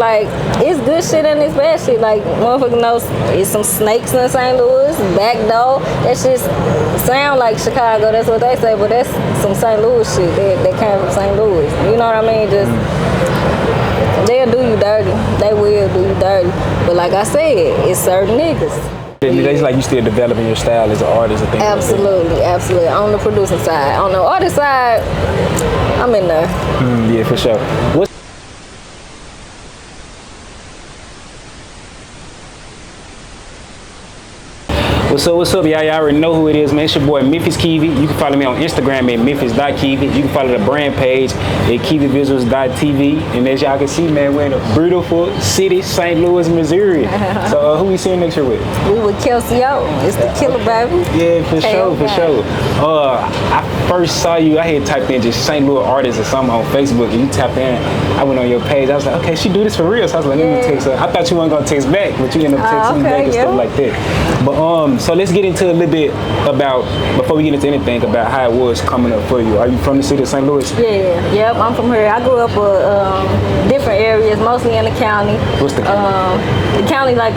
Like, it's good shit and it's bad shit. Like, motherfucker knows it's some snakes in St. Louis, back door. That shit sound like Chicago, that's what they say, but that's some St. Louis shit that came from St. Louis. You know what I mean? Just, they'll do you dirty. They will do you dirty. But like I said, it's certain niggas. It's like you still developing your style as an artist and things absolutely, like that. Absolutely. On the producing side. On the artist side, I'm in there. Yeah, for sure. What's up, y'all? Y'all already know who it is, man. It's your boy Memphis Kevi. You can follow me on Instagram at memphis.kevi. You can follow the brand page at KeviVisuals.tv. And as y'all can see, man, we're in a beautiful city, St. Louis, Missouri. So who we seeing next year with? We with Kelsi. It's the killer, baby. Yeah, for sure. I first saw you, I had typed in just St. Louis artists or something on Facebook, and you tapped in. I went on your page. I was like, okay, she do this for real. So I was like, let me text her. I thought you weren't gonna text back, but you ended up texting me back and stuff like that. But so let's get into a little bit about, before we get into anything, about how it was coming up for you. Are you from the city of St. Louis? Yep, I'm from here. I grew up different areas, mostly in the county. What's the county? The county, like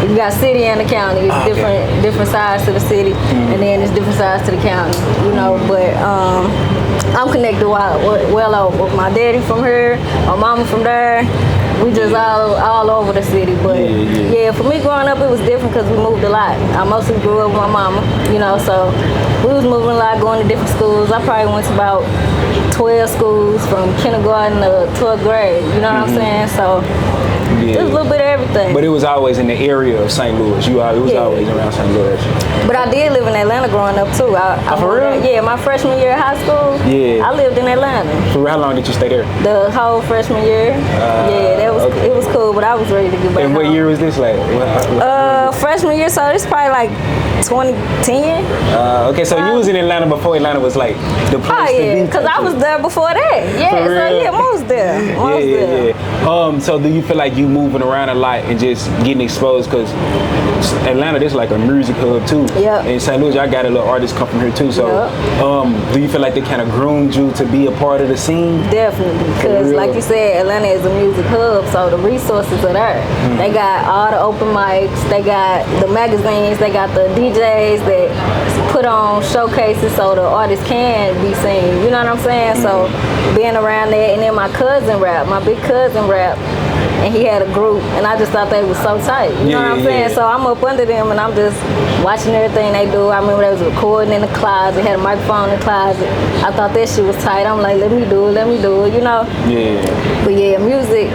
you got city and the county. It's different sides to the city, and then it's different sides to the county. You know, but I'm connected well with my daddy from here, my mama from there. We just all over the city, but yeah, for me growing up, it was different because we moved a lot. I mostly grew up with my mama, you know, so we was moving a lot, going to different schools. I probably went to about 12 schools from kindergarten to 12th grade, you know what I'm saying? So it was a little bit of everything. But it was always in the area of St. Louis. It was always around St. Louis. But I did live in Atlanta growing up too. For real? Yeah, my freshman year of high school, I lived in Atlanta. For real? How long did you stay there? The whole freshman year. It was cool, but I was ready to get back And what year was this? Like freshman year, so it's probably like 2010. Okay, so you was in Atlanta before Atlanta was like the place to be. Because I was there before that. Yeah, most there. So do you feel like you moving around a lot and just getting exposed? Because Atlanta, there's like a music hub too. Yeah. In St. Louis, I got a little artists come from here too. So do you feel like they kind of groomed you to be a part of the scene? Definitely, because like you said, Atlanta is a music hub, so the resources are there. They got all the open mics, they got the magazines, they got the DJs that put on showcases so the artists can be seen. You know what I'm saying? So being around there, and then my big cousin rap, and he had a group, and I just thought they was so tight. You know what I'm saying? So I'm up under them, and I'm just watching everything they do. I remember they was recording in the closet, had a microphone in the closet. I thought that shit was tight. I'm like, let me do it, you know? Yeah. But yeah, music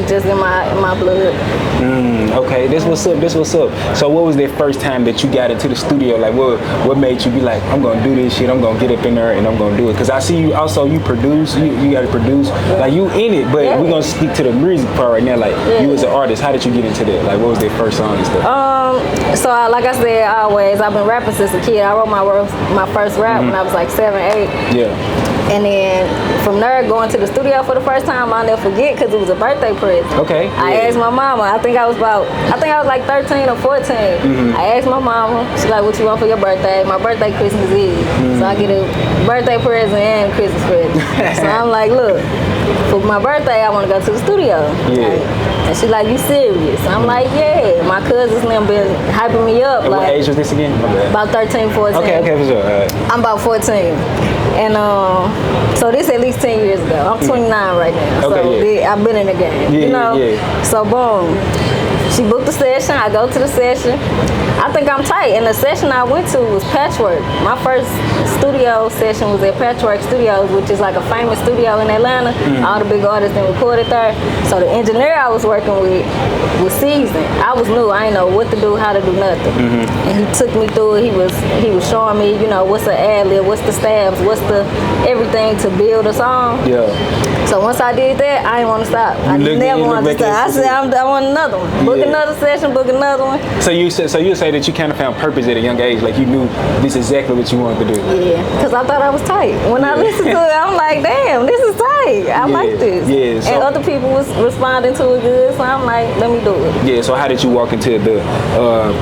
just in my blood. Okay, this what's up. So what was that first time that you got into the studio? Like what made you be like, I'm gonna do this shit, I'm gonna get up in there and I'm gonna do it? Because I see you also, you produce, you gotta produce, like you in it, but we're gonna speak to the music part right now. Like you as an artist, how did you get into that? Like what was that first song and stuff? So like I said, I've been rapping since a kid. I wrote my first rap when I was like 7, 8. Yeah. And then from there, going to the studio for the first time, I'll never forget because it was a birthday present. Okay. I asked my mama, I think I was like 13 or 14. I asked my mama, she's like, what you want for your birthday? My birthday Christmas Eve. So I get a birthday present and Christmas present. So I'm like, look, for my birthday, I want to go to the studio. Yeah. And she's like, you serious? I'm like, yeah. My cousins and them been hyping me up. And what age was this again? About 13, 14. Okay, for sure. I'm about 14. And so this at least 10 years ago. I'm 29 right now. Okay, so I've been in the game, you know? Yeah. So boom. She booked the session, I go to the session. I think I'm tight. And the session I went to was Patchwork. My first studio session was at Patchwork Studios, which is like a famous studio in Atlanta. All the big artists then recorded there. So the engineer I was working with was seasoned. I was new, I didn't know what to do, how to do nothing. And he took me through it. He was showing me, you know, what's the ad-lib, what's the stabs, what's the everything to build a song. Yeah. So once I did that, I didn't want to stop. I never wanted to stop. I said, I want another one. Book another session, book another one. So you say that you kind of found purpose at a young age, like you knew this is exactly what you wanted to do. Yeah, because I thought I was tight. When I listened to it, I'm like, damn, this is tight. I like this. Yeah, so, and other people was responding to it good, so I'm like, let me do it. Yeah, so how did you walk into the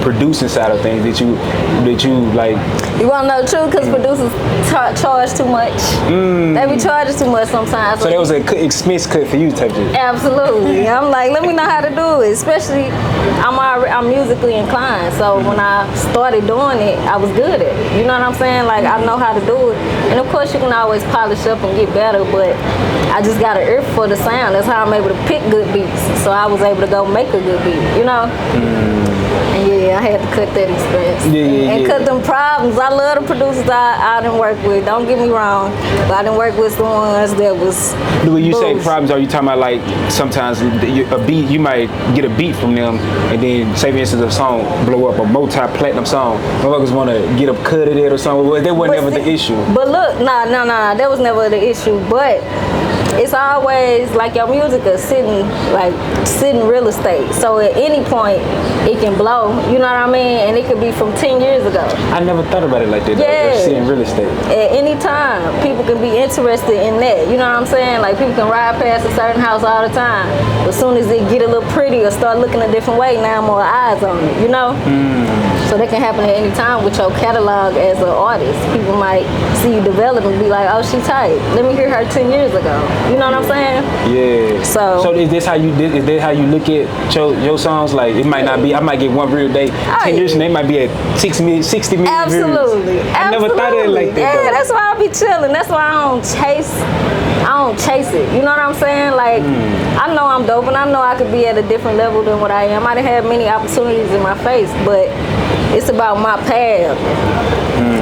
producing side of things? Did you like... You want to know the truth? Because producers charge too much. They be charging too much sometimes. So that was an expense cut for you type shit? Absolutely. I'm like, let me know how to do it. Especially, I'm musically inclined. So when I started doing it, I was good at it. You know what I'm saying? Like, I know how to do it. And of course, you can always polish up and get better, but I just got an ear for the sound. That's how I'm able to pick good beats. So I was able to go make a good beat, you know? And yeah, I had to cut that expense. And cut them problems. I love the producers I didn't work with. Don't get me wrong. But I didn't work with the ones that was... When you say problems, are you talking about like sometimes a beat, you might get a beat from them and then say for instance a song blow up, a multi-platinum song. Motherfuckers want to get up cut at it or something. Well, that wasn't never the issue. But look, nah, that was never the issue. But it's always like your music is sitting real estate. So at any point it can blow. You know what I mean? And it could be from 10 years ago. I never thought about it like that. Yeah. Sitting real estate. At any time, people can be interested in that. You know what I'm saying? Like people can ride past a certain house all the time. As soon as it get a little pretty or start looking a different way, now more eyes on it. You know? So that can happen at any time with your catalog as an artist. People might see you develop and be like, oh, she tight. Let me hear her 10 years ago. You know what I'm saying? Yeah. So is that how you look at your songs? Like it might not be. I might get one real day. 10 years and they might be at 60 million Absolutely. views. I never thought of it like that. Yeah, that's why I be chilling. That's why I don't chase it. You know what I'm saying? Like I know I'm dope and I know I could be at a different level than what I am. I done had many opportunities in my face, but it's about my path.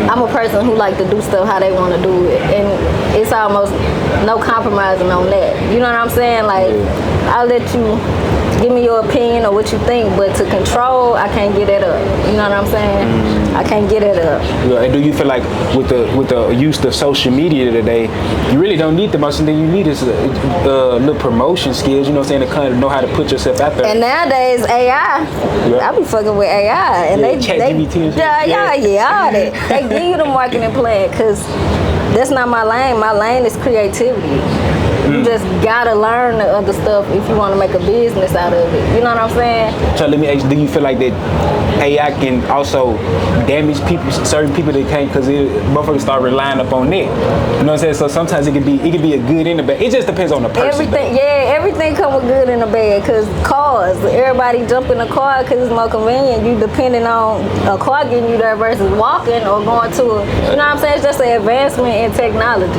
I'm a person who like to do stuff how they want to do it, and it's almost no compromising on that. You know what I'm saying? Like I'll let you give me your opinion or what you think, but to control, I can't get it up. You know what I'm saying? I can't get it up. Yeah, and do you feel like with the use of social media today, you really don't need the most thing you need is little promotion skills, you know what I'm saying, to kind of know how to put yourself out there. And nowadays AI, I be fucking with AI, and they all that. They give you the marketing plan, because that's not my lane. My lane is creativity. You just gotta learn the other stuff if you want to make a business out of it. You know what I'm saying? So let me ask you, do you feel like that AI can also damage people, certain people that can't, because motherfuckers start relying upon that? You know what I'm saying? So sometimes it could be a good and a bad. It just depends on the person. Everything come with good and a bad. Because cars, everybody jump in a car because it's more convenient. You depending on a car getting you there versus walking or going to a, you know what I'm saying? It's just an advancement in technology.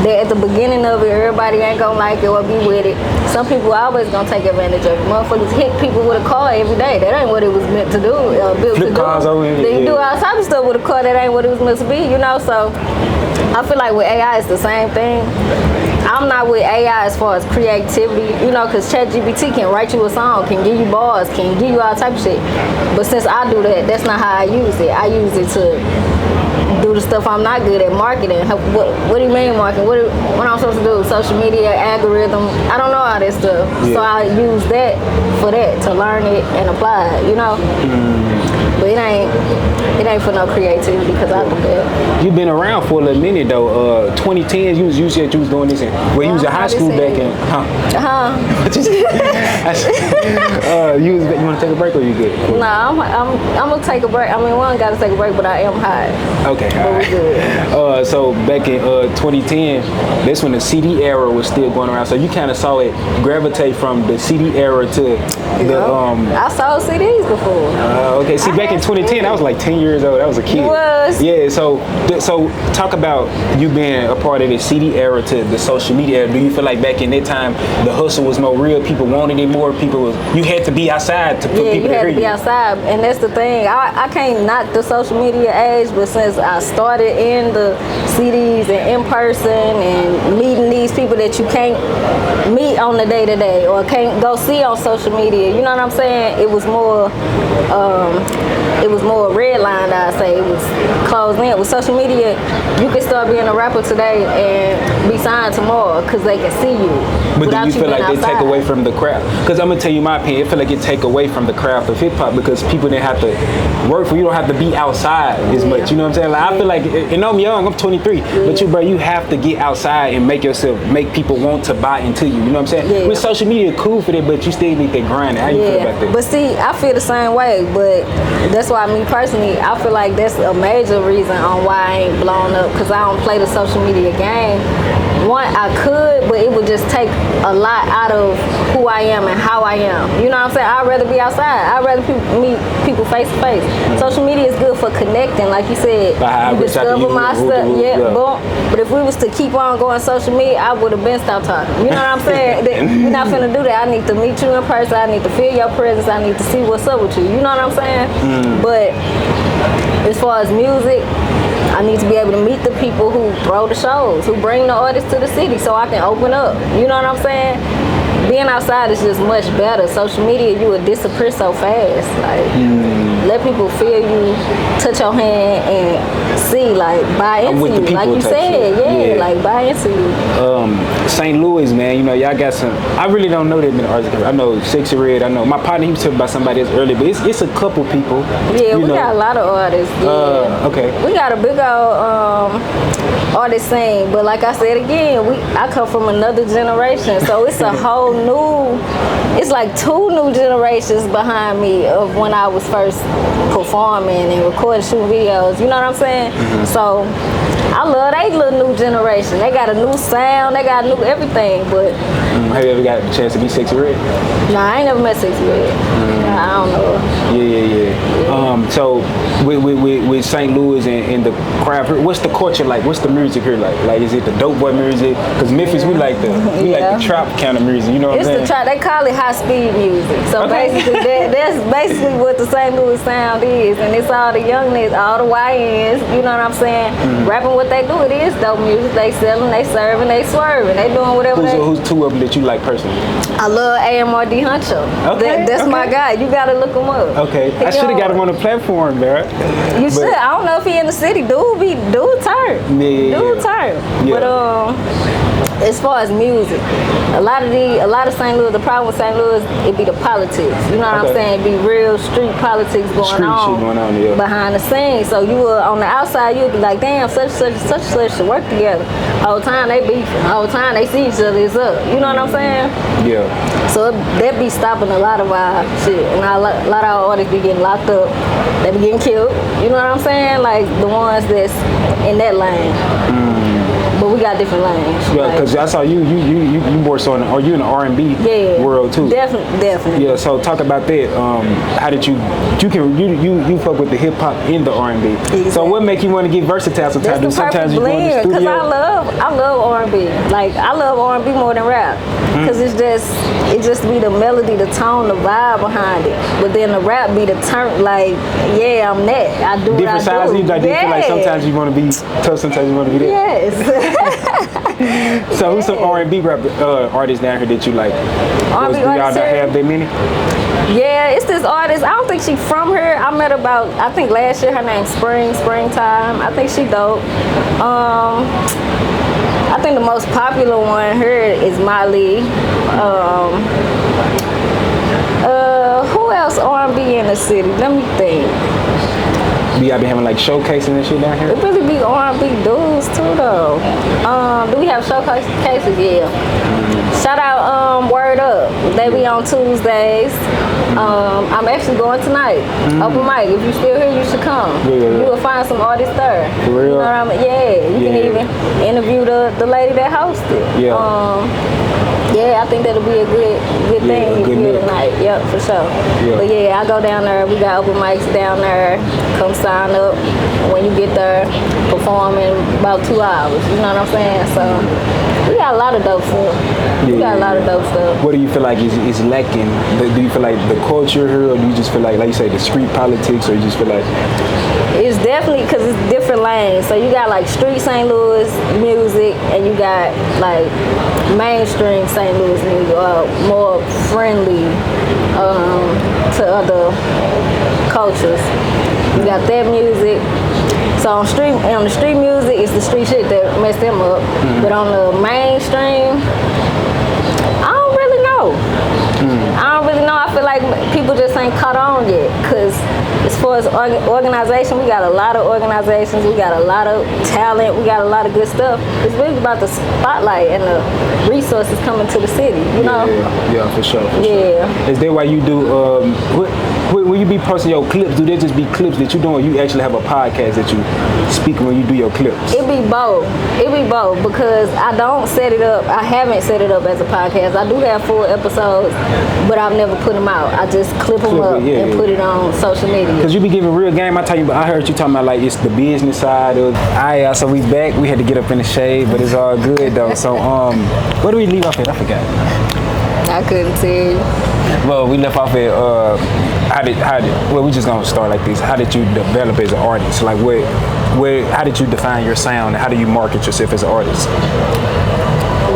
They're at the beginning of it, everybody ain't gonna like it or be with it. Some people always gonna take advantage of it. Motherfuckers hit people with a car every day. That ain't what it was meant to do, built Flip to cars do. over here, Then you do all types of stuff with a car that ain't what it was meant to be, you know? So I feel like with AI it's the same thing. I'm not with AI as far as creativity, you know, because ChatGPT can write you a song, can give you bars, can give you all type of shit. But since I do that, that's not how I use it. I use it to do the stuff I'm not good at, marketing. What do you mean marketing? What I'm supposed to do? Social media, algorithm. I don't know all that stuff. Yeah. So I use that for that, to learn it and apply it, you know? But it ain't for no creativity, because I do that. You've been around for a little minute though. 2010, you said you was doing this you was in high school back in, you want to take a break or you good? Nah, I'm gonna take a break. I mean, one gotta take a break, but I am high. Okay, but we good. So back in 2010, that's when the CD era was still going around. So you kind of saw it gravitate from the CD era to the I sold CDs before. Okay, see, back in 2010, I was like 10 years old. I was a kid. You was? Yeah. So talk about you being a part of the CD era to the social media era. Do you feel like back in that time the hustle was more real? People wanted it more. You had to be outside to put people to hear you. Yeah, you had to be outside, and that's the thing. I can't knock the social media age, but since I started in the CDs and in person and meeting these people that you can't meet on the day-to-day or can't go see on social media, you know what I'm saying? It was more it was more redlined. I'd say it was closed in. With social media, you can start being a rapper today and be signed tomorrow because they can see you. But do you feel like they take away from the craft? Because I'm gonna tell you my opinion. I feel like it take away from the craft of hip hop because people didn't have to work for. You don't have to be outside as much. You know what I'm saying? Like I feel like, and I'm young. I'm 23. But you have to get outside and make people want to buy into you. You know what I'm saying? With social media, cool for that, but you still need that grind. How you feel about that? But see, I feel the same way. But that's why me personally, I feel like that's a major reason on why I ain't blown up because I don't play the social media game. One, I could, but it would just take a lot out of who I am and how I am. You know what I'm saying? I'd rather be outside. I'd rather meet people face to face. Social media is good for connecting, like you said. You discover my stuff, boom. But if we was to keep on going social media, I would have been stopped talking. You know what I'm saying? We're not finna do that. I need to meet you in person. I need to feel your presence. I need to see what's up with you. You know what I'm saying? But as far as music, I need to be able to meet the people who throw the shows, who bring the artists to the city so I can open up. You know what I'm saying? Being outside is just much better. Social media, you would disappear so fast. Like, let people feel you, touch your hand, and see, like, buy into you. Like you said, like, buy into you. St. Louis, man, you know, y'all got some, I really don't know that many artists. I know Sexy Red, I know, my partner, he was talking about somebody else earlier, but it's a couple people. Yeah, we got a lot of artists. Okay. We got a big old artist scene, but like I said again, I come from another generation, so it's a whole new, it's like 2 new generations behind me of when I was first performing and recording, shooting videos, you know what I'm saying? So I love they little new generation. They got a new sound, they got new everything, but have you ever got a chance to be Sexy Red? Nah, I ain't never met Sexy Red. I don't know. Yeah. So with St. Louis and the craft, what's the culture like? What's the music here like? Like, is it the dope boy music? Because Memphis, we like the trap kind of music. You know what I'm saying? It's the trap. They call it high speed music. So basically, that's basically what the St. Louis sound is, and it's all the youngness, all the YNs. You know what I'm saying? Rapping what they do. It is dope music. They selling, they serving, they swerving, they doing whatever. Who's 2 of them that you like personally? I love AMRD Huncho. That's my guy. You gotta look him up. Okay, I should have got him on the platform, man. You should. I don't know if he in the city. Dude turn. Dude turn. But as far as music, a lot of St. Louis, the problem with St. Louis, it be the politics. You know what I'm saying? It be real street politics going on behind the scenes. So you were on the outside, you'd be like, damn, such should work together. Whole time they beefing. Whole time they see each other, it's up. You know what I'm saying? Yeah. So that be stopping a lot of our shit. And a lot of our artists be getting locked up. They be getting killed. You know what I'm saying? Like the ones that's in that lane. But we got different lanes. Yeah, because I saw you more so in the R&B world too. Definitely. Yeah, so talk about that. How did you fuck with the hip hop in the R&B? Exactly. So what make you want to get versatile sometimes? Sometimes you go in the studio. Because I love R&B. Like I love R&B more than rap. Because it just be the melody, the tone, the vibe behind it. But then the rap be the turn. Like I'm that. I do different what I do. You feel like sometimes you want to be tough, sometimes you want to be that. Yes. So who's some R&B artists down here that you like? R&B do y'all not have that many? Yeah, it's this artist. I don't think she from here. I met her about, I think last year. Her name's Springtime. I think she dope. I think the most popular one here is Miley. Who else R&B in the city? Let me think. Y'all be having like showcasing and shit down here? It really be R&B dudes too though. Do we have showcases? Yeah. Shout out Word Up. They be on Tuesdays. I'm actually going tonight. Open mic. If you still here, you should come. You will find some artists there. For real? You know what I mean? Yeah. You can even interview the lady that hosted. Yeah, I think that'll be a good thing if you're tonight. Yep, for sure. Yeah. But yeah, I go down there. We got open mics down there. Come sign up. When you get there, perform in about 2 hours. You know what I'm saying? So we got a lot of dope stuff. We got a lot of dope stuff. What do you feel like is lacking? Do you feel like the culture here, or do you just feel like you say, the street politics, or you just feel like? It's definitely because it's different lanes. So you got like street St. Louis music, and you got like mainstream St. Louis music, more friendly to other cultures. You got that music. So on the street music, it's the street shit that messed them up. But on the mainstream, I don't really know. I feel like people just ain't caught on yet. Cause as far as organization, we got a lot of organizations. We got a lot of talent. We got a lot of good stuff. It's really about the spotlight and the resources coming to the city. You know? Yeah, for sure. Yeah. Is that why you do? When you be posting your clips, do they just be clips that you do, or you actually have a podcast that you speak when you do your clips? It be both because I don't set it up. I haven't set it up as a podcast. I do have full episodes, but I've never put them out. I just clip them up and put it on social media. Cause you be giving real game. I heard you talking about like it's the business side of. Alright, so we back. We had to get up in the shade, but it's all good though. So where do we leave off at? I forgot. I couldn't tell you. Well, we left off at well, we just gonna start like this. How did you develop as an artist? Like how did you define your sound and how do you market yourself as an artist?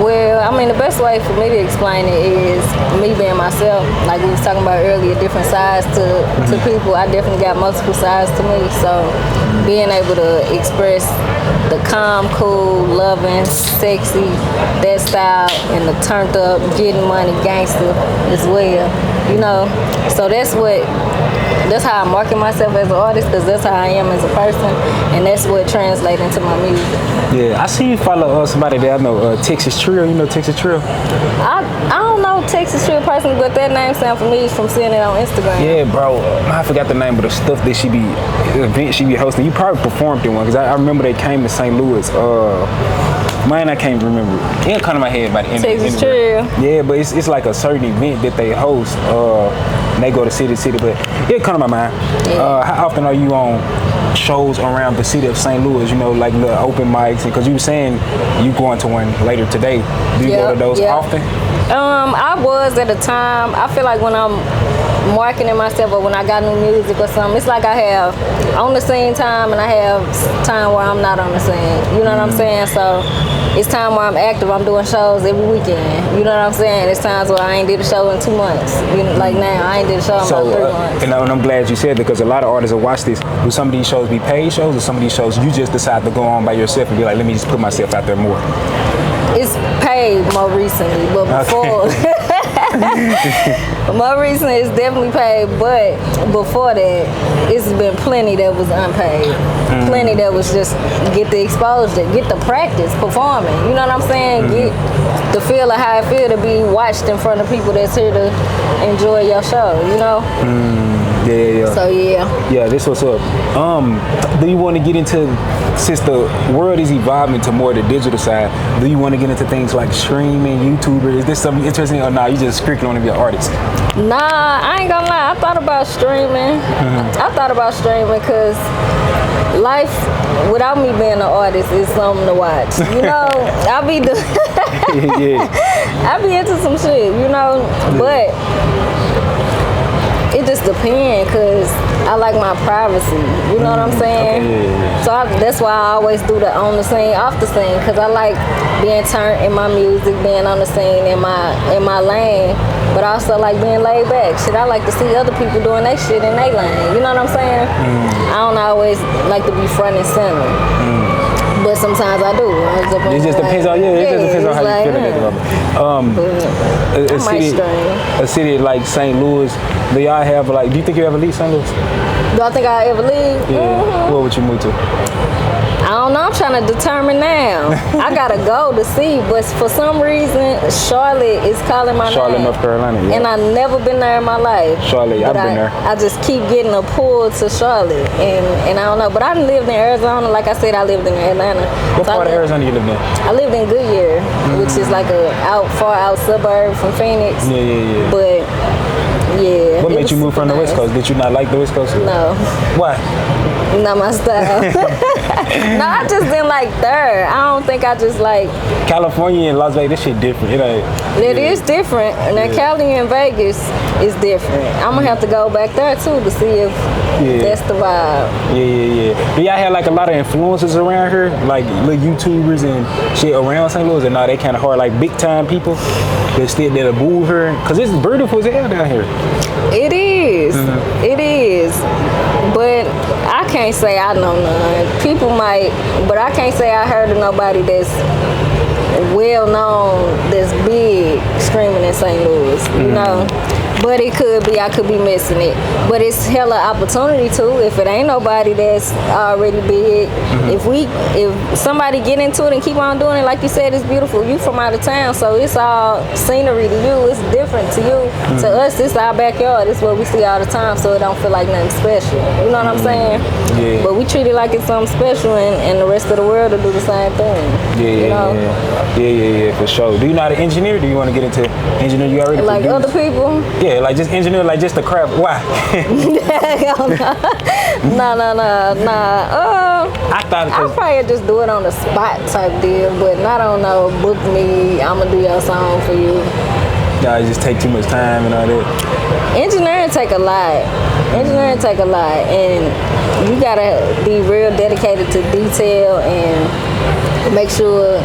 Well, I mean, the best way for me to explain it is me being myself. Like we was talking about earlier, different sides to people. I definitely got multiple sides to me. So being able to express the calm, cool, loving, sexy, that style, and the turned up, getting money, gangster as well. You know, so that's how I market myself as an artist, because that's how I am as a person, and that's what translates into my music. Yeah, I see you follow somebody that I know, Texas Trill. You know Texas Trill? I don't know Texas Trill personally, but that name sounds familiar from seeing it on Instagram. Yeah, bro. I forgot the name of the stuff that event she be hosting. You probably performed in one, because I remember they came to St. Louis. Mine, I can't remember. It'll come to my head by the end of the Texas Trill. Yeah, but it's like a certain event that they host. They go to city, but it'll come to my mind. Yeah. How often are you on shows around the city of St. Louis? You know, like the open mics, because you were saying you going to one later today. Do you go to those often? I was at a time. I feel like when I'm marketing myself or when I got new music or something, it's like I have on the scene time and I have time where I'm not on the scene. You know what I'm saying? So it's time where I'm active. I'm doing shows every weekend. You know what I'm saying? It's times where I ain't did a show in 2 months. You know, like now, I ain't did a show in about 3 months. And I'm glad you said that, because a lot of artists will watch this. Do some of these shows be paid shows, or some of these shows you just decide to go on by yourself and be like, let me just put myself out there more? It's paid more recently, but before, more recently it's definitely paid, but before that, it's been plenty that was unpaid. Plenty that was just get the exposure, get the practice performing. You know what I'm saying? Get the feel of how it feel to be watched in front of people that's here to enjoy your show, you know? Yeah. So yeah, this what's up. Do you want to get into, since the world is evolving to more the digital side, do you want to get into things like streaming, YouTuber? Is this something interesting, or nah, you just strictly want to be an artist? Nah, I ain't gonna lie. I thought about streaming. I thought about streaming because life without me being an artist is something to watch. You know, I be into some shit, you know, but it just depends, because I like my privacy. You know what I'm saying? Okay. So that's why I always do the on the scene, off the scene, because I like being turned in my music, being on the scene in my lane, but I also like being laid back. Shit, I like to see other people doing that shit in their lane. You know what I'm saying? I don't always like to be front and center. But sometimes I do. It just depends on how you feel that. A city like St. Louis, do y'all have do you think you ever leave St. Louis? Do I think I ever leave? Yeah. Where would you move to? I don't know. I'm trying to determine now. I gotta go to see, but for some reason, Charlotte is calling my name. Charlotte, North Carolina. Yeah. And I've never been there in my life. Charlotte, I've been there. I just keep getting a pull to Charlotte, and I don't know. But I lived in Arizona. Like I said, I lived in Atlanta. What part of Arizona you lived in? I lived in Goodyear, which is like a far out suburb from Phoenix. Yeah. But yeah. What made you move from the West Coast? Did you not like the West Coast? No. Why? Not my style. No, I just didn't like there. I don't think I just like California and Las Vegas. This shit different. It is different. And then Cali and Vegas is different. I'm gonna have to go back there too to see if that's the vibe. Yeah. Do y'all have like a lot of influencers around here, like little YouTubers and shit around St. Louis? And now they kind of hard, like big time people that'll move here, cause it's beautiful as hell down here. It is. It is. But I can't say I know none. People might, but I can't say I heard of nobody that's well known, that's big, screaming in St. Louis, you know. But it could be, I could be missing it. But it's hella opportunity too. If it ain't nobody that's already big, if somebody get into it and keep on doing it, like you said, it's beautiful. You from out of town, so it's all scenery to you. It's different to you. To us, it's our backyard. It's what we see all the time, so it don't feel like nothing special. You know what I'm saying? Yeah. But we treat it like it's something special, and the rest of the world will do the same thing. Yeah, for sure. Do you know how to engineer? Do you want to get into engineering? You already like produced? other people? Yeah, like just engineer, like just the craft. Why? I thought I'll probably just do it on the spot type deal, but not on no book me, I'm gonna do your song for you. Nah, it just take too much time and all that. Engineering take a lot. And you gotta be real dedicated to detail and make sure.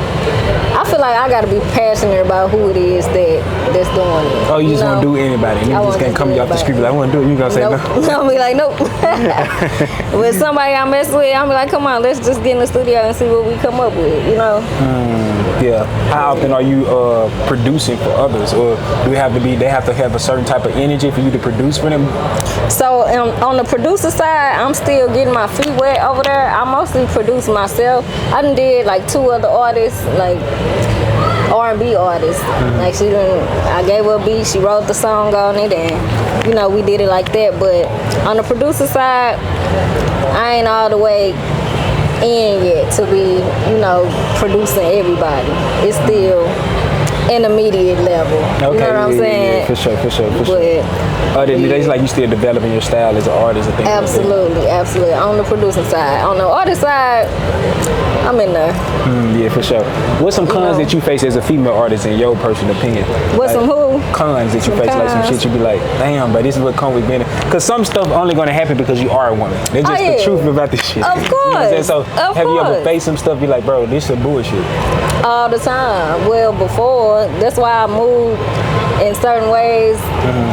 I feel like I gotta be passionate about who it is that's doing it. Oh, you just want to do anybody. And you just can't come off the street like, I want to do it. You gonna say no? I'll be like, nope. With somebody I mess with, I'll be like, come on, let's just get in the studio and see what we come up with, you know? Yeah. How often are you producing for others, or do they have to have a certain type of energy for you to produce for them? So on the producer side, I'm still getting my feet wet over there. I mostly produce myself. I done did like 2 other artists, like R&B artists. Like I gave her a beat, she wrote the song on it, and you know, we did it like that. But on the producer side, I ain't all the way in yet to be, you know, producing everybody. It's still intermediate level. Okay, you know what I'm saying? Yeah, for sure. But other than it's like you still developing your style as an artist and things absolutely, like that. absolutely. On the producing side. On the artist side, I'm in there. Yeah, for sure. What's some cons that you face as a female artist in your personal opinion? What's like, some who? Cons that you face, like some shit you be like, damn, but this is what comes with being. Because some stuff only gonna happen because you are a woman. That's just the truth about this shit. Of course. You know what I'm saying? So have you ever faced some stuff? Be like, bro, this is bullshit. All the time. Well, before, that's why I moved in certain ways.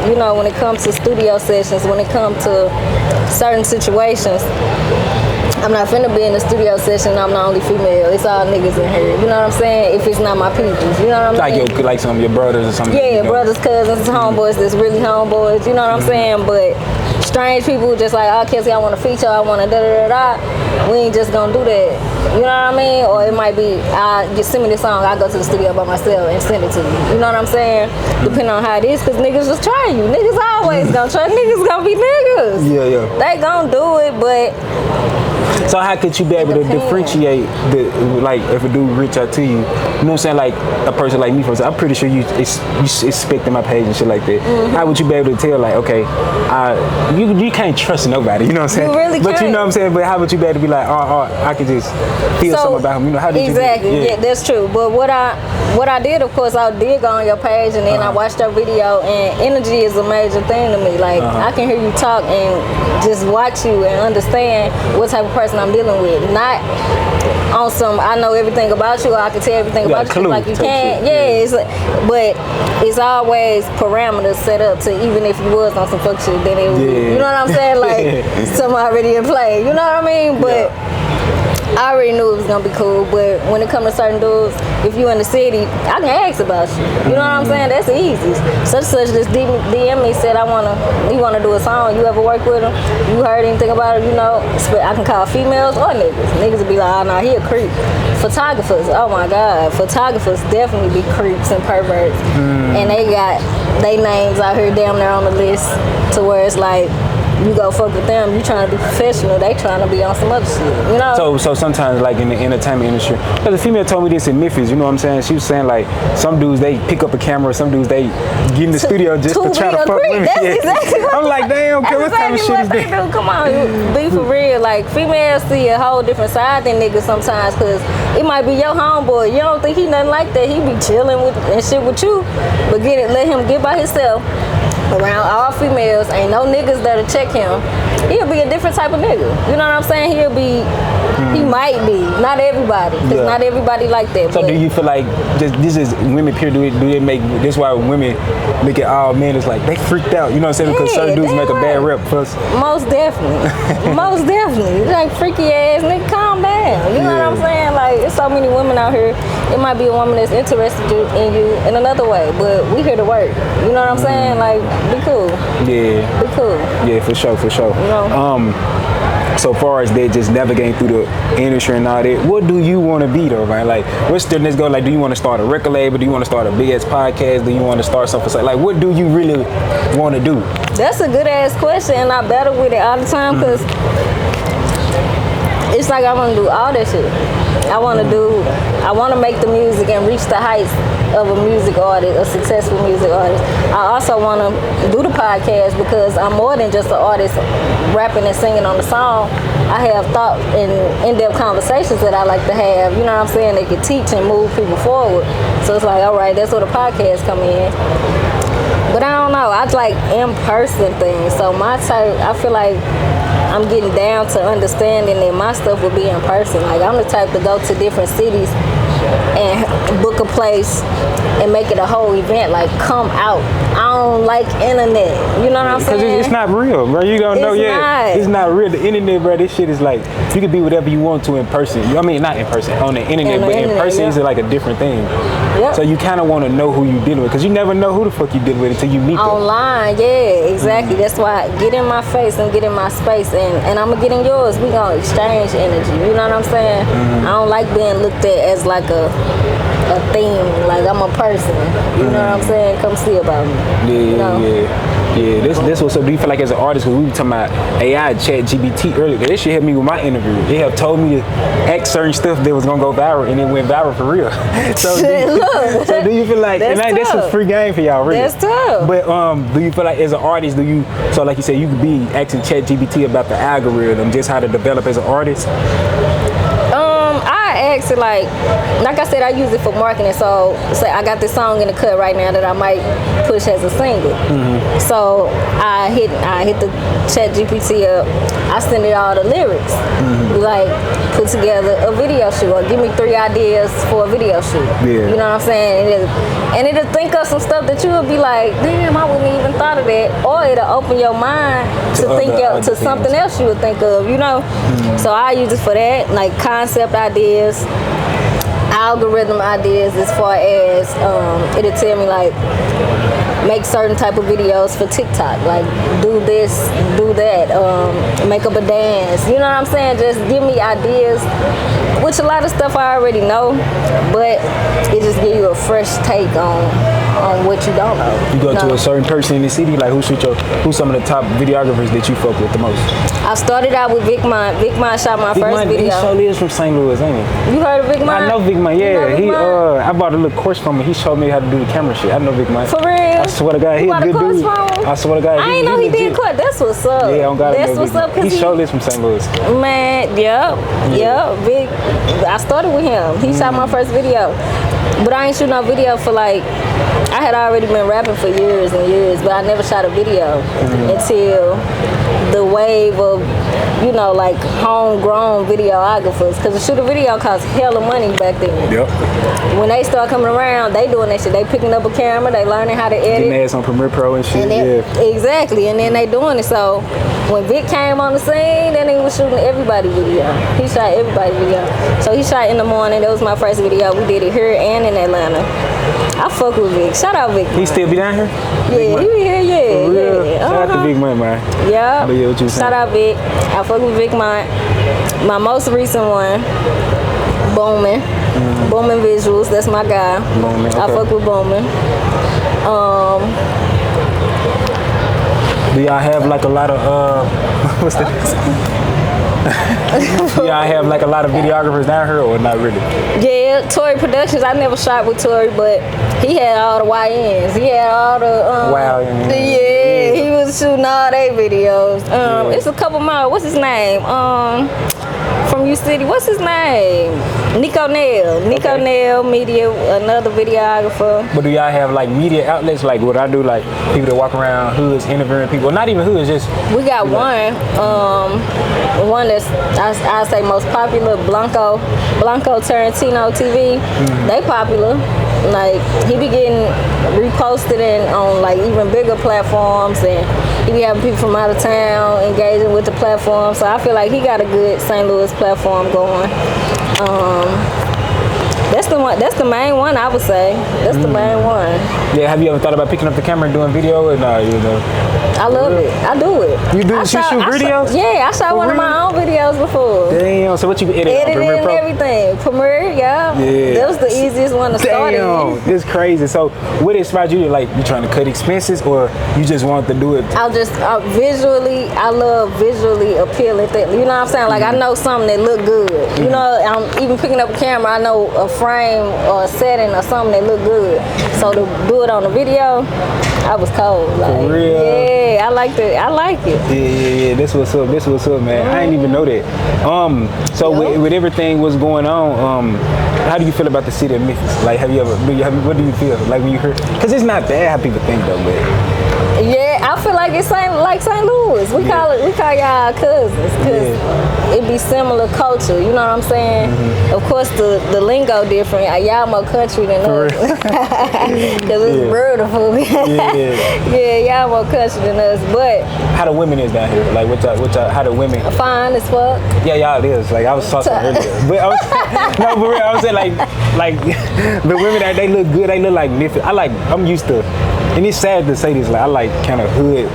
You know, when it comes to studio sessions, when it comes to certain situations. I'm not finna be in the studio session, I'm the only female. It's all niggas in here. You know what I'm saying? If it's not my people. You know what I'm saying? Like some of your brothers or something. Yeah, brothers, cousins, homeboys that's really homeboys. You know what I'm saying? But strange people just like, oh, Kelsi, I want to feature, I want to da-da-da-da. We ain't just gonna do that. You know what I mean? Or it might be, just send me this song, I go to the studio by myself and send it to you. You know what I'm saying? Depending on how it is, because niggas just try you. Niggas always gonna try. Niggas gonna be niggas. Yeah. They gonna do it, but... So how could you be able to differentiate like if a dude reach out to you, you know what I'm saying, like a person like me, for example, I'm pretty sure you expecting my page and shit like that. How would you be able to tell like, okay, you can't trust nobody, you know what I'm saying? You really but can't. You know what I'm saying? But how would you be able to be like, I could just feel something about him? You know, how did exactly, you do it? Yeah, that's true. But what I did, of course, I did go on your page and then I watched your video, and energy is a major thing to me. Like I can hear you talk and just watch you and understand what type of person I'm dealing with. Not on some I know everything about you, or I can tell everything about you like you can. But it's always parameters set up to, even if you was on some fuck shit, then it would be, you know what I'm saying? Like some already in play. You know what I mean? But I already knew it was gonna be cool, but when it comes to certain dudes, if you in the city, I can ask about you. You know what I'm saying? That's easy. Such just DM me, said he wanna do a song. You ever work with him? You heard anything about it? You know, I can call females or niggas. Niggas will be like, oh no, he a creep. Photographers, oh my God, photographers definitely be creeps and perverts, and they got they names out here damn near on the list to where it's like, you go fuck with them, you trying to be professional, they trying to be on some other shit, you know? So sometimes, like in the entertainment industry, because a female told me this in Memphis, you know what I'm saying? She was saying like, some dudes, they pick up a camera, some dudes, they get in the studio just to try to fuck women. That's exactly what I'm like, damn, what type of shit is that? Come on, be for real. Like, females see a whole different side than niggas sometimes, because it might be your homeboy. You don't think he nothing like that. He be chilling with and shit with you, but let him get by himself. Around all females, ain't no niggas that'll check him. he'll be a different type of nigga. You know what I'm saying? He'll be, he might be. Not everybody, because not everybody like that. So do you feel like this is women pure? Do they make this? Why women look at all men as like they freaked out? You know what I'm saying? Because certain dudes make a bad rep for us. Most definitely, most definitely. Like freaky ass nigga, calm down. You know what I'm saying? Like there's so many women out here. It might be a woman that's interested in you in another way, but we here to work. You know what I'm saying? Like be cool. Yeah. Be cool. Yeah, for sure, for sure. You know? So far as they just navigating through the industry and all that, what do you want to be though, man? Like, what's the next goal? Like, do you want to start a record label? Do you want to start a big ass podcast? Do you want to start something? Like, what do you really want to do? That's a good ass question, and I battle with it all the time because it's like I want to do all that shit. I want to make the music and reach the heights of a music artist, a successful music artist. I also want to do the podcast because I'm more than just an artist rapping and singing on the song. I have thought and in-depth conversations that I like to have, you know what I'm saying, that can teach and move people forward. So it's like, all right, that's where the podcast come in. But I don't know, I like in-person things. So my type, I feel like I'm getting down to understanding that my stuff will be in person. Like I'm the type to go to different cities and book a place and make it a whole event. Like come out. I don't like internet. You know what I'm saying? Because it's not real, bro. You don't know yet. It's not real. The internet, bro. This shit is like you can be whatever you want to in person. I mean, not in person on the internet, but in person is like a different thing. Yep. So you kind of want to know who you dealing with because you never know who the fuck you dealing with until you meet them. Online, yeah, exactly. That's why get in my face and get in my space, and I'm gonna get in yours. We gonna exchange energy. You know what I'm saying? I don't like being looked at as like a thing. Like I'm a person. You know what I'm saying? Come see about me. Yeah. This was so. Do you feel like as an artist, because we were talking about AI, Chat GPT earlier, this shit helped me with my interview. It have told me to act certain stuff that was gonna go viral, and it went viral for real. So do you feel like that's a free game for y'all, really? That's tough. But do you feel like as an artist, so like you said, you could be asking Chat GPT about the algorithm, just how to develop as an artist? I asked it like I said, I use it for marketing. So say I got this song in the cut right now that I might push as a single. So I hit the Chat GPT up. I send it all the lyrics. Like put together a video shoot or give me 3 ideas for a video shoot. You know what I'm saying? And it'll think of some stuff that you would be like, damn, I wouldn't even thought of that. Or it'll open your mind to think to something else you would think of, you know? So I use it for that, like concept ideas, algorithm ideas as far as it'll tell me like make certain type of videos for TikTok, like do this, do that, make up a dance, you know what I'm saying? Just give me ideas, which a lot of stuff I already know, but it just give you a fresh take on what you don't know. You go to a certain person in the city, like who's some of the top videographers that you fuck with the most? I started out with Vic Mine. Vic Mine shot my first video. He surely is from St. Louis, ain't he? You heard of Vic Mine? I know Vic Mine, yeah. I bought a little course from him. He showed me how to do the camera shit. I know Vic Mine. For real? I swear to God, he's a good dude. I swear to God, I ain't know he did court. That's what's up. Yeah, on God, that's what's up. He surely is from St. Louis. Man, yep. Vic, I started with him. He shot my first video. But I ain't shoot no video for like, I had already been rapping for years and years, but I never shot a video until the wave of, you know, like homegrown videographers. Because to shoot a video cost hella money back then. Yep. When they start coming around, they doing that shit. They picking up a camera, they learning how to edit. Getting ass on Premiere Pro and shit, Exactly, and then they doing it. So when Vic came on the scene, then he was shooting everybody's video. He shot everybody's video. So he shot in the morning. That was my first video. We did it here and in Atlanta. I fuck with Vic. Shout out Vic. He still be down here? Yeah, he be here, For real? Shout out to Big Man, man. Yeah. Shout out Vic. I fuck with Vic Mine. My most recent one, Bowman. Bowman Visuals. That's my guy. Bowman, okay. I fuck with Bowman. Do y'all have like a lot of what's that? Do y'all have like a lot of videographers down here or not really? Yeah, Tory Productions. I never shot with Tory, but he had all the YNs. He had all the he was shooting all their videos. It's a couple more. What's his name? From from U City. What's his name? Nico Nail Media, another videographer. But do y'all have like media outlets like what I do, like people that walk around hoods interviewing people? Not even hoods, just we got one. One that's I say most popular, Blanco Tarantino TV. They popular. Like he be getting reposted and on like even bigger platforms, and he be having people from out of town engaging with the platform. So I feel like he got a good St. Louis platform going. That's the one. That's the main one, I would say. That's the main one. Yeah. Have you ever thought about picking up the camera and doing video? Or no, you know. I love it. I do it. You do? You shoot videos? Yeah, I shot one of my own videos before. Damn. So what you edit on Premiere and Pro? Everything. Premiere, yeah. That was the easiest one to start in. Damn, it's crazy. So what inspired you to like? You trying to cut expenses, or you just want to do it? I love visually appealing things. You know what I'm saying? Like I know something that look good. You know, I'm even picking up a camera. I know a frame or a setting or something that look good. So to do it on the video, I was cold. Like, for real? Yeah, I like it. Yeah. This what's up, man. I didn't even know that. So with everything what's going on, how do you feel about the city of Memphis? Like, what do you feel like when you heard? Because it's not bad how people think though, but. Yeah, I feel like it's like St. Louis. We call y'all cousins because it be similar culture. You know what I'm saying? Of course, the lingo different. Y'all more country than us because it's beautiful. Yeah, y'all more country than us. But how the women is down here? Like, how the women? Fine as fuck. Yeah, y'all is. Like I was talking earlier, but I was no, for real. I was saying like the women that they look good. They look like Memphis. I'm used to. And it's sad to say this, like I like kind of hood,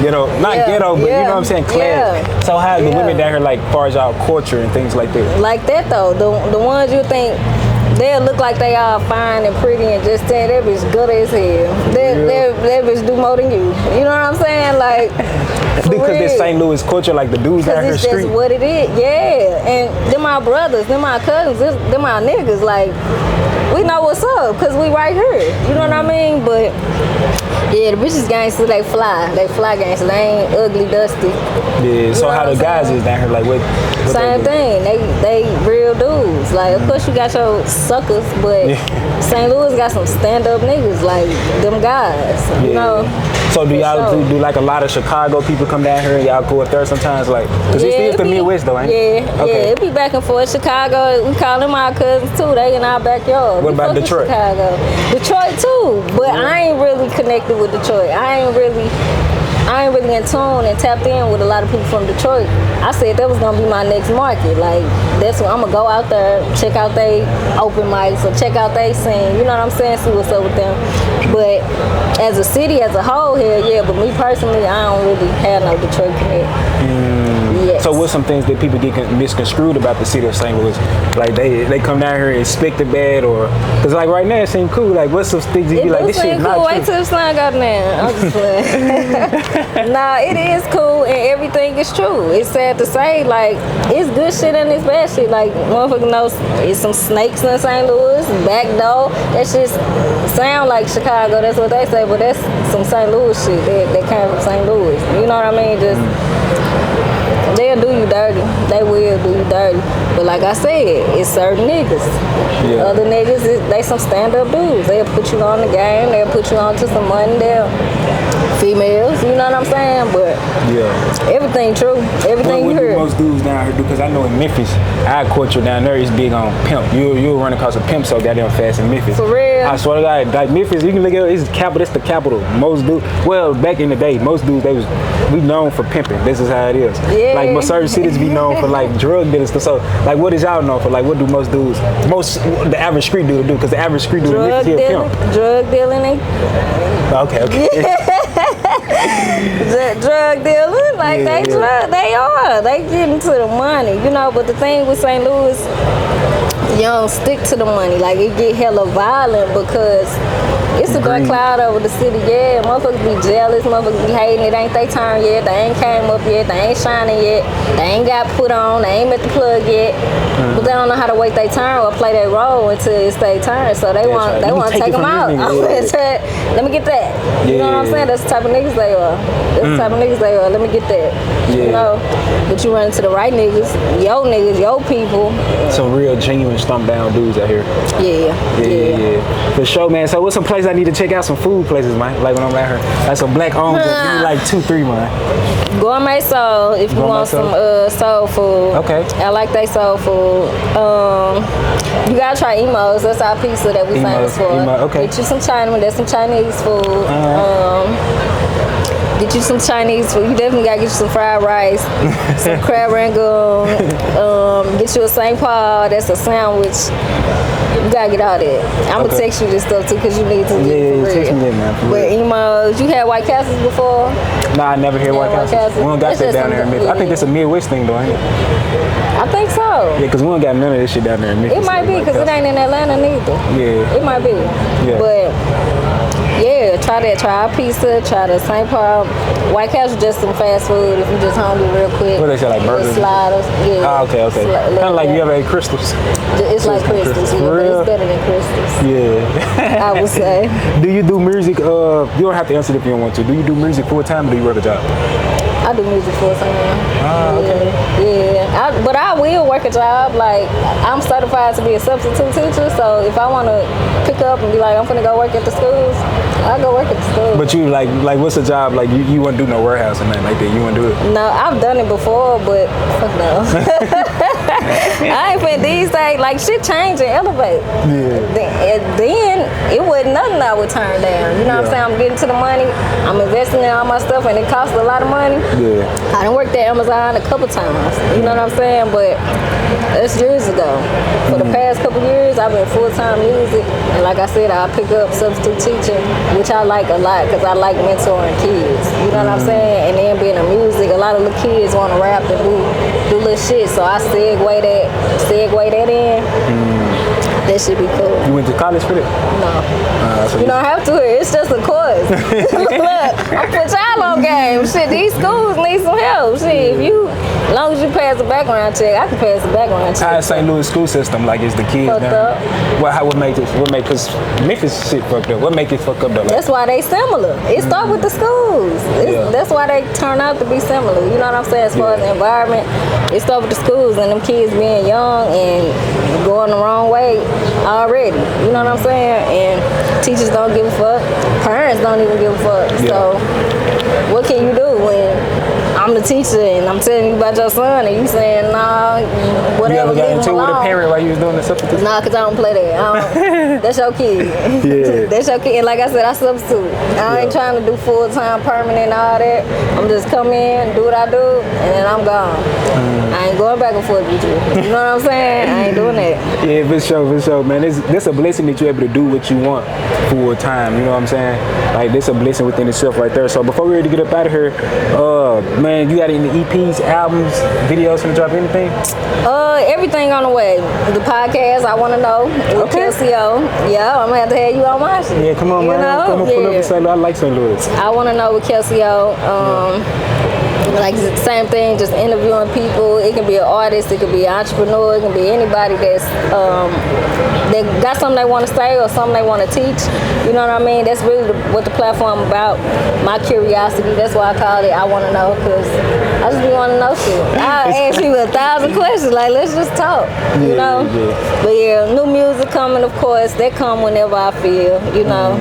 ghetto, not ghetto, but you know what I'm saying, class. So how the women down here, like, far as our culture and things like that? Like that though, the ones you think they'll look like they all fine and pretty and just saying that bitch good as hell. That bitch do more than you. You know what I'm saying? Like. Because this St. Louis culture, like the dudes out here street. That's just what it is, yeah. And them my brothers, them my cousins, them my niggas. Like, we know what's up because we right here. You know what I mean? But yeah, the bitches gangsters, they fly gangsters. They ain't ugly, dusty. Yeah. So how the guys is down here? Like what same thing. They real dudes. Like of course you got your suckers, but St. Louis got some stand up niggas like them guys. You know. So do y'all do like a lot of Chicago people come down here and y'all go up there sometimes, like, because it's the Midwest though, ain't it? Yeah, it be back and forth. Chicago, we call them our cousins too. They in our backyard. What about Detroit? Chicago, Detroit too, but I ain't really connected with Detroit. I ain't really in tune and tapped in with a lot of people from Detroit. I said that was gonna be my next market. Like that's what I'm gonna go out there, check out they open mics or check out they scene. You know what I'm saying? See what's up with them. But as a city as a whole here, but me personally, I don't really have no Detroit connect. Yes. So what's some things that people get misconstrued about the city of St. Louis? Like they come down here and expect it bad, or because like right now it seems cool. Like what's some things you be like, this shit cool. not true? Wait till the sun go down. I'm just playing. Nah, it is cool and everything is true. It's sad to say, like it's good shit and it's bad shit. Like motherfucker knows it's some snakes in St. Louis, back door. That shit sound like Chicago. That's what they say, but that's some St. Louis shit that came from St. Louis. You know what I mean? Just. They'll do you dirty. They will do you dirty. But like I said, it's certain niggas. Yeah. Other niggas, they some stand-up dudes. They'll put you on the game. They'll put you on to some money. They'll females. You know what I'm saying? But everything true. Everything you heard. What do most dudes down here do? Because I know in Memphis, our culture down there is big on pimp. You'll run across a pimp so goddamn fast in Memphis. For real? I swear to God, like Memphis, you can look at it, it's the capital. Most dudes, well, back in the day, most dudes, we known for pimping. This is how it is. Yeah. Like most certain cities be known for like drug dealers. So like what is y'all known for? Like what do most dudes, the average street dude do? Because the average street dude is a pimp. Drug dealing. Okay. Drug dealing, like they get into the money, you know. But the thing with St. Louis, you don't stick to the money. Like it get hella violent because it's a dark cloud over the city. Yeah, motherfuckers be jealous, motherfuckers be hating. It ain't they turn yet. They ain't came up yet. They ain't shining yet. They ain't got put on. They ain't met the plug yet. But they don't know how to wait their turn or play their role until it's their turn. So they want to take them out. Let me get that. You know what I'm saying? That's the type of niggas they are. Let me get that. you know. But you run into the right niggas, your people. Some real genuine stump down dudes out here. Yeah. For sure, man. So what's some places I need to check out? Some food places, man. Like when I'm out here, like some black owned, maybe like 2, 3, man. Gourmet Soul, if you want some soul food. Okay. I like they soul food. You gotta try Emo's. That's our pizza that we famous for. Okay. Get you some Chinaman. That's some Chinese food. Get you some Chinese food. You definitely gotta get you some fried rice, some crab rangoon. Get you a St. Paul. That's a sandwich. You gotta get all that. I'm gonna text you this stuff too, cause you need to get it for text me that, man. But Emo's, you had White Castles before? Nah, I never had White Castles. We don't got that down there in Memphis. I think that's a Midwest thing, though, ain't it? I think so. Yeah, because we don't got none of this shit down there in Memphis. It might be, because it ain't in Atlanta neither. Yeah. It might be. Yeah. But, yeah, try that. Try our pizza. Try the St. Paul. White Castle just some fast food if you just hungry real quick. What they say, like burgers? Sliders. Yeah. Oh, okay. Kind of like you ever ate Crystals. It's like Crystals, yeah, but it's better than Crystals. Yeah. I would say. Do you do music? You don't have to answer it if you don't want to. Do you do music full time or do you work a job? I do music full time. Okay. Yeah. But I will work a job. Like, I'm certified to be a substitute teacher, so if I want to pick up and be like, I'm finna go work at the schools, I go work at the school. But you like what's a job like? You wouldn't do no warehouse or nothing like that. You wouldn't do it. No, I've done it before, but fuck no. I ain't been these days. Like shit change and elevate. Yeah. Then it wasn't nothing I would turn down. You know what I'm saying? I'm getting to the money. I'm investing in all my stuff, and it costs a lot of money. Yeah. I done worked at Amazon a couple times. You know what I'm saying? But that's years ago. For the past couple years, I've been full-time music, and like I said, I pick up substitute teaching, which I like a lot because I like mentoring kids. You know what I'm saying? And then being a music, a lot of the kids want to rap and do little shit, so I segue that in. That should be cool. You went to college for that? No. You don't have to. It's just a course. Look, I'm put y'all on game. Shit, these schools need some help. Shit, as long as you pass the background check, I can pass the background check. How is St. Louis school system like? Is the kids fucked up? What make it? Because Memphis shit fucked up. What make it fuck up though? Like, that's why they similar. It start with the schools. That's why they turn out to be similar. You know what I'm saying? As far as the environment, it start with the schools and them kids being young and going the wrong way already. You know what I'm saying? And teachers don't give a fuck. Parents don't even give a fuck. So what can you do when I'm the teacher and I'm telling you about your son and you saying, nah, whatever. You ever got into it with a parent while you was doing the substitute? Nah, because I don't play that. That's your kid. Yeah. That's your kid. And like I said, I substitute. I ain't trying to do full-time, permanent, all that. I'm just come in, do what I do, and then I'm gone. I ain't going back and forth with you. You know what I'm saying? I ain't doing that. Yeah, for sure, man. This a blessing that you're able to do what you want full time. You know what I'm saying? Like, this a blessing within itself right there. So before we ready to get up out of here, man, you got any EPs, albums, videos finna drop, anything? Everything on the way. The podcast, I Want to Know, with Kelsi. Yeah, I'm gonna have to have you on my shit. Yeah, come on, man. Come on, pull up and say, I like St. Louis. I Want to Know with Kelsi. Like the same thing, just interviewing people. It can be an artist, it can be an entrepreneur, it can be anybody that's that got something they want to say or something they want to teach. You know what I mean? That's really what the platform about. My curiosity. That's why I call it I Want to Know, because I just be want to know shit. I ask you 1,000 questions. Like, let's just talk. You know. Yeah. But yeah, new music coming, of course. That come whenever I feel. You know.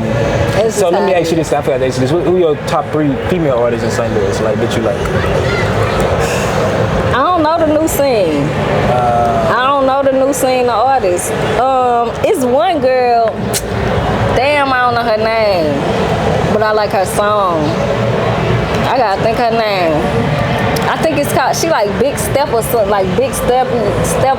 So let me ask you this. I forgot to ask you this. Who are your top 3 female artists in St. Louis? Like that you like? I don't know the new scene. I don't know the new scene of artists. It's one girl. Damn, I don't know her name, but I like her song. I gotta think her name. I think it's called, she like Big Step or something, like Big Step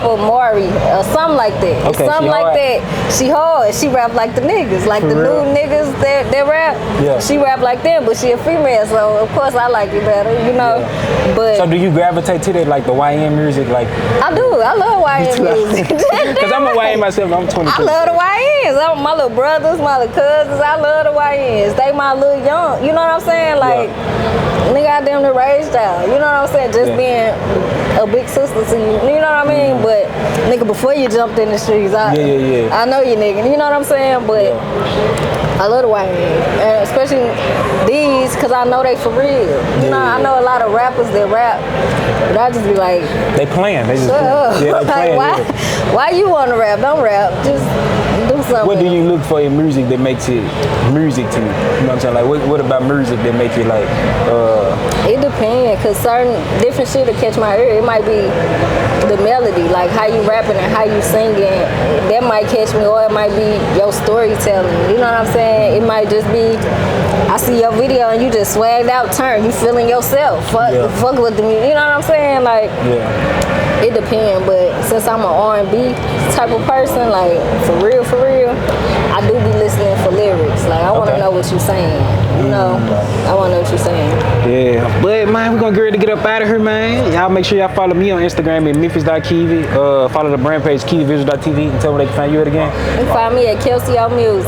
or Maury or something like that. Okay, something like that. She hard. She rap like the niggas, like the new niggas that rap. Yeah. She rap like them, but she a female, so of course I like it better, you know. Yeah. But so do you gravitate to that, like the YN music, like? I do. I love YN music. Cause I'm a YN myself. I'm 22. I love the YNs. My little brothers, my little cousins. I love the YNs. They my little young. You know what I'm saying? Like. Nigga out there them to raise y'all. You know what I'm saying? Just being a big sister to you. You know what I mean? But nigga, before you jumped in the streets, I know you nigga. You know what I'm saying? But I love the white men, and especially these, cause I know they for real. You know, I know a lot of rappers that rap, but I just be like, they playing. They just shut up. they Like, playing, why you want to rap? Don't rap. Just do something. What do you look for in music that makes it music to you? You know what I'm saying? Like, what about music that make it like? It depends, cause certain different shit will catch my ear. It might be the melody, like how you rapping and how you singing. That might catch me, or it might be your storytelling. You know what I'm saying? It might just be, I see your video and you just swagged out, turn. You feeling yourself. Fuck with the music. You know what I'm saying? Like, it depends. But since I'm an R&B type of person, like for real, I do be listening for lyrics. Like I want to know what you're saying. You know, I want to know what you're saying. Yeah, but man, we're gonna get ready to get up out of here, man. Y'all make sure y'all follow me on Instagram at memphis.kevi. Follow the brand page KeviVisuals.tv and tell me they can find you at again. You can find me at Kelsi Music.